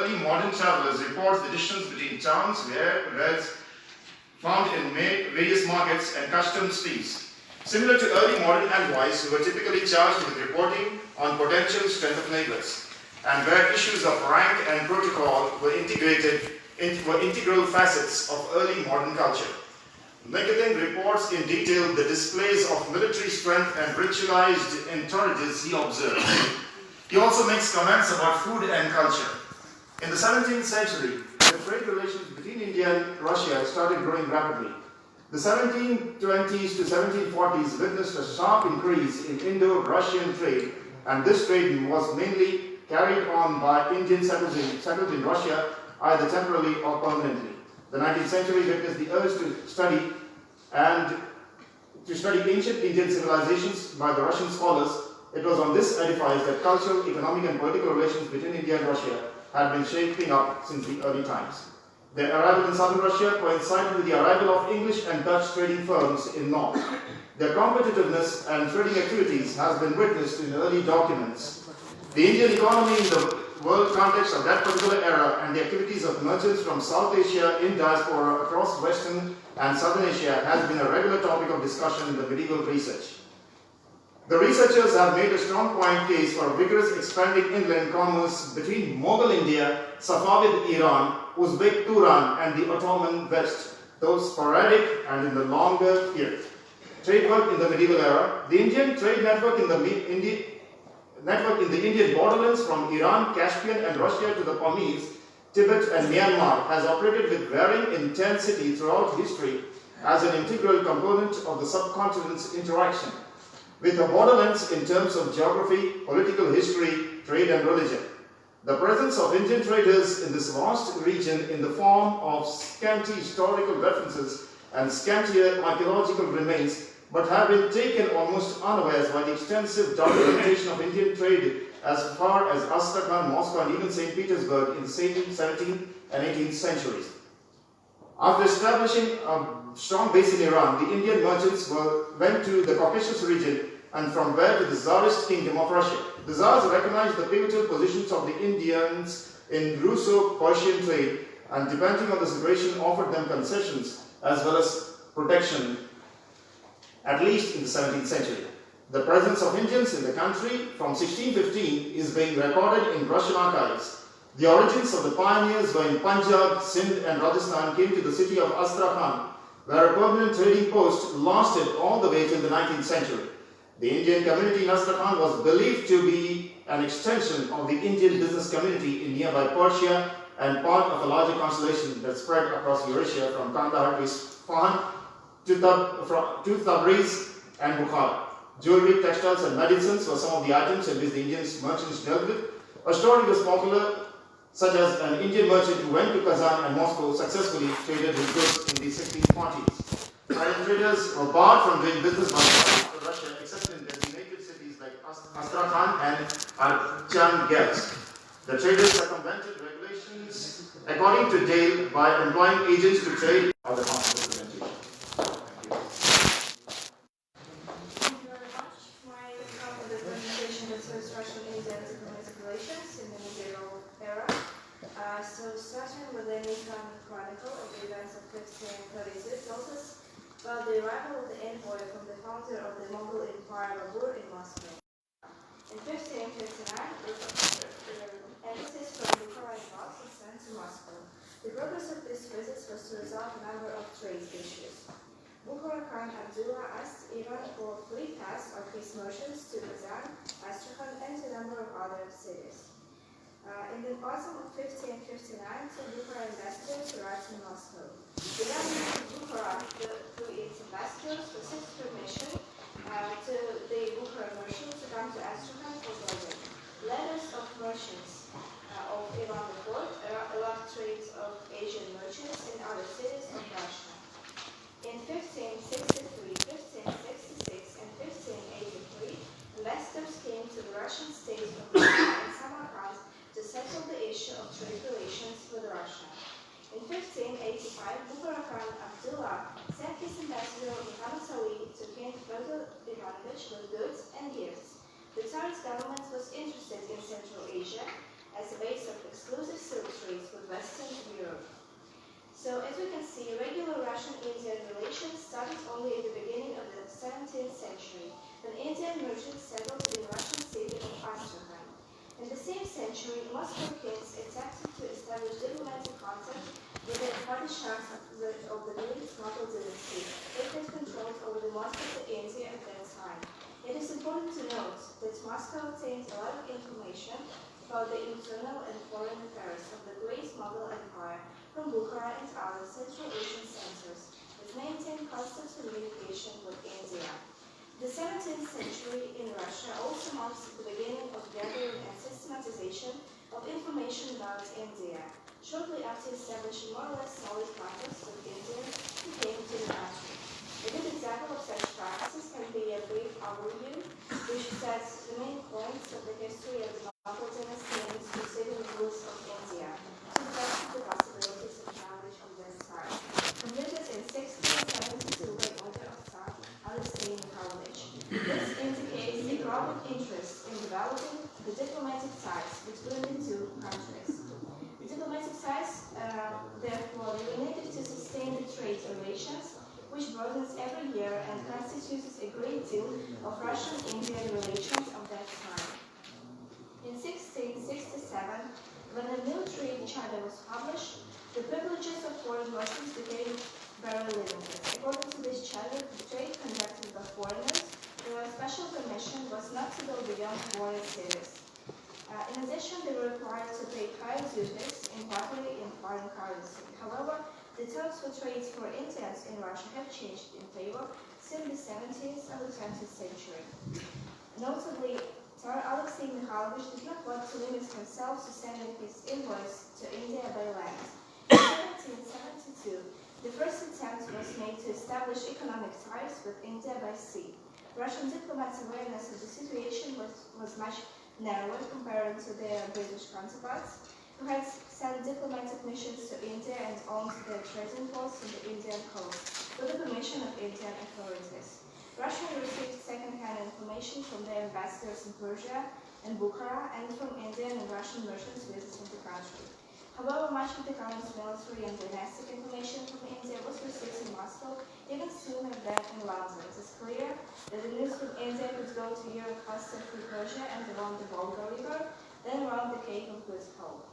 early modern travelers reports the distance between towns where wares found in various markets and customs fees. Similar to early modern envoys who were typically charged with reporting on potential strength of neighbors, and where issues of rank and protocol were integral facets of early modern culture. Megathing reports in detail the displays of military strength and ritualized entourages he observed. He also makes comments about food and culture. In the 17th century, the trade relations between India and Russia started growing rapidly. The 1720s to 1740s witnessed a sharp increase in Indo-Russian trade, and this trade was mainly carried on by Indian settled in Russia, either temporarily or permanently. The 19th century witnessed the urge to study ancient Indian civilizations by the Russian scholars. It was on this edifice that cultural, economic, and political relations between India and Russia had been shaping up since the early times. Their arrival in southern Russia coincided with the arrival of English and Dutch trading firms in north. Their competitiveness and trading activities has been witnessed in early documents. The Indian economy in the world context of that particular era and the activities of merchants from South Asia in diaspora across Western and Southern Asia has been a regular topic of discussion in the medieval research. The researchers have made a strong point case for vigorous expanding inland commerce between Mughal India, Safavid Iran, Uzbek Turan, and the Ottoman West, though sporadic and in the longer period. Trade work in the medieval era. The Indian trade network in the Indian borderlands from Iran, Caspian, and Russia to the Pamirs, Tibet, and Myanmar has operated with varying intensity throughout history as an integral component of the subcontinent's interaction with the borderlands in terms of geography, political history, trade, and religion. The presence of Indian traders in this vast region in the form of scanty historical references and scantier archaeological remains, but have been taken almost unawares by the extensive documentation of Indian trade as far as Astrakhan, Moscow, and even St. Petersburg in the 17th and 18th centuries. After establishing a strong base in Iran, the Indian merchants went to the Caucasus region and from there to the Tsarist kingdom of Russia. The Tsars recognized the pivotal positions of the Indians in Russo-Persian trade and, depending on the situation, offered them concessions as well as protection, at least in the 17th century. The presence of Indians in the country from 1615 is being recorded in Russian archives. The origins of the pioneers were in Punjab, Sindh, and Rajasthan came to the city of Astrakhan, where a permanent trading post lasted all the way till the 19th century. The Indian community in Astrakhan was believed to be an extension of the Indian business community in nearby Persia and part of a larger constellation that spread across Eurasia from Kandahar to Isfahan to Tabriz and Bukhara. Jewelry, textiles, and medicines were some of the items in which the Indian merchants dealt with. A story was popular, such as an Indian merchant who went to Kazan and Moscow successfully traded his goods in the 1640s. Foreign traders were barred from doing business by Russia except in designated cities like Astrakhan and Archangelsk. The traders circumvented regulations according to Dale by employing agents to trade or the hospital presentation. Thank you very much. My account of the presentation concerns Russian-Indian diplomatic relations in the medieval era. So starting with the Nataliia Chronicle of the events of 1532 tells us about the arrival of the envoy from the founder of the Mongol Empire Babur in Moscow. In 1559, embassies from Bukhara and Baks were sent to Moscow. The purpose of these visits was to resolve a number of trade issues. Pushkin Khan Abdullah asked Iran for a free pass of his merchants to Kazan, Astrakhan, and a number of other cities. In the autumn of 1559, two Bukhara ambassadors arrived in Moscow. The government of Bukhara, through its ambassadors, received permission to the Bukhara merchants to come to Astrakhan for trading. Letters of merchants of Ivan IV allowed trades of Asian merchants in other cities of Russia. In 1563, 1566, and 1583, ambassadors came to the Russian states of Bukhara and Samarkand to settle the issue of trade relations with Russia. In 1585, Pushkin Khan Abdullah sent his ambassador Muhammad Ali to King Fyodor Ivanovich with goods and gifts. The Tsarist government was interested in Central Asia as a base of exclusive service 17th century, when Indian merchants settled in Russian city of Astrakhan. In the same century, Moscow kings attempted to establish diplomatic contact with the Padishahs of the Great Mughal dynasty. They had control over the Moscow to India at that time. It is important to note that Moscow obtained a lot of information about the internal and foreign affairs of the Great Mughal Empire from Bukhara and other Central Asian centers, that maintained constant communication with India. The 17th century in Russia also marks the beginning of gathering and systematization of information about India. Shortly after establishing more or less solid contacts with Indians who came to the country. A good example of such practices can be a brief overview, which sets the main points of the history of the Mughal dynasty and its succeeding rulers of India, to test the possibilities of knowledge of this time. Completed in 1672 by order of Tsar Alexei Mikhailovich. This indicates a growing interest in developing the diplomatic ties between the two countries. The diplomatic ties, therefore, were needed to sustain the trade relations, which broadens every year and constitutes a great deal of Russian-Indian relations of that time. In 1667, when a new trade charter was published, the privileges of foreign merchants became very limited. According to this charter, the trade conducted by foreigners without special permission was not to go beyond foreign cities. In addition, they were required to pay higher duties, partly in foreign currency. However, the terms for trade for Indians in Russia have changed in favor since the 17th and the 20th century. Notably, Tsar Alexei Mikhailovich did not want to limit himself to sending his envoys to India by land. In 1772, the first attempt was made to establish economic ties with India by sea. Russian diplomats' awareness of the situation was much narrower compared to their British counterparts, who had sent diplomatic missions to India and owned their trading posts on the Indian coast, with the permission of Indian authorities. Russia received second-hand information from their ambassadors in Persia and Bukhara and from Indian and Russian merchants visiting the country. However, much of the current military and dynastic information from India was received in Moscow even sooner than in London. It is clear that the news from India could go to Europe faster through Persia and along the Volga River than around the Cape of Good Hope.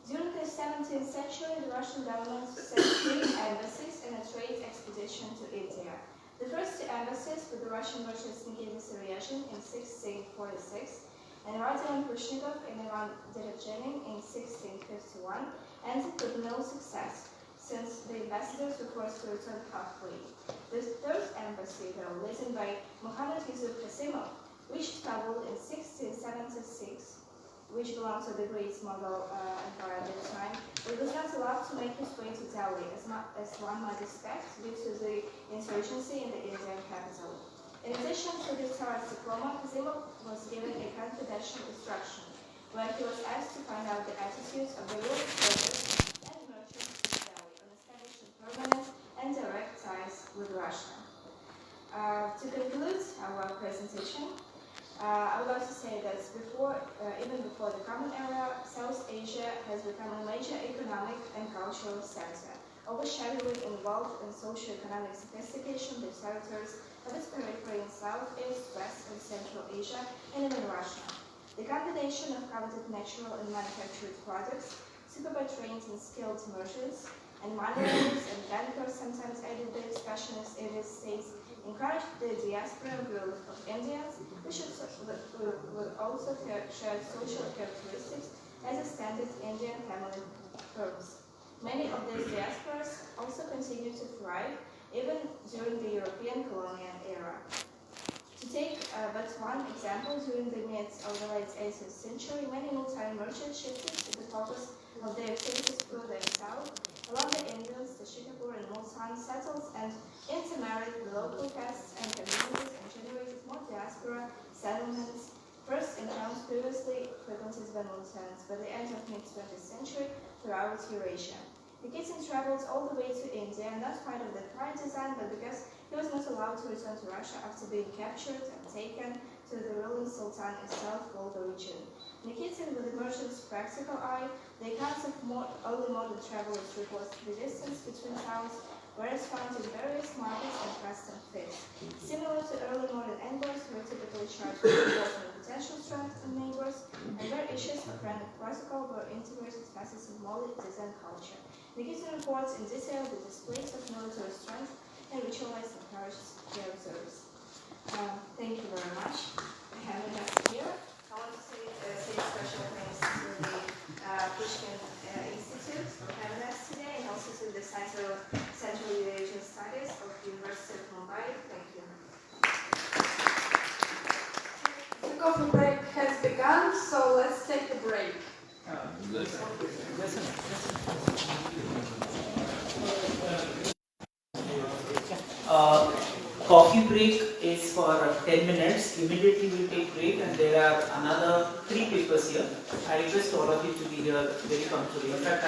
During the 17th century, the Russian government sent 3 embassies and a trade expedition to India. The first 2 embassies with the Russian merchants Nikita Seryazhin in 1646 and Rodion Pushnikov and Ivan Derechenin in 1651 ended with no success, since the ambassadors were forced to return halfway. The third embassy, though, led by Muhammad Yusuf Qasimov, reached Kabul in 1676, which belonged to the Great Mughal Empire at that time, but was not allowed to make his way to Delhi, as one might expect, due to the insurgency in the Indian capital. In addition to the Tsar's diploma, Qasimov was given a confidential instruction, where he was asked to find out the attitudes of the ruling traders and merchants in Delhi on establishing permanent and direct ties with Russia. To conclude our presentation, I would like to say that even before the Common Era, South Asia has become a major economic and cultural center, overshadowing and involved in socio-economic sophistication the territories of its periphery in South, East, West, and Central Asia, and even Russia. The combination of coveted natural and manufactured products, superbly trained and skilled merchants, and money lenders and bankers, sometimes aided by expansionists in these states, encouraged the diaspora growth of Indians, which would also share social characteristics as a standard Indian family firms. Many of these diasporas also continue to thrive even during the European colonial era. To take but one example, during the mid of the late 18th century, many multi merchants shifted the focus of their activities further south, along the Indians, the Shikapur and Multan settled and intermarried the local castes and communities and generated more diaspora settlements, first in towns previously frequented by Multans by the end of mid-20th century throughout Eurasia. Nikitin traveled all the way to India, not part of the prior design, but because he was not allowed to return to Russia after being captured and taken to the ruling Sultan in South Volga region. Nikitin, with the merchant's practical eye, the accounts of more early modern travelers report the distance between towns, whereas found in various markets and custom fits. Similar to early modern anglers, were typically charged with important potential strength in neighbors, and where issues of granite protocol were integrated facets of Mali design culture. Nikita reports in detail the displays of military strength and ritualized and encourages their observers. Thank you very much for having us here. I want to say special thanks to the Pushkin Institute for having us today, and also to the Central Eurasian Studies of the University of Mumbai. Thank you. The coffee break has begun, so let's take a break. Coffee break is for 10 minutes. Immediately we'll take break, and there are another 3 papers here. I request all of you to be here very punctually. In fact,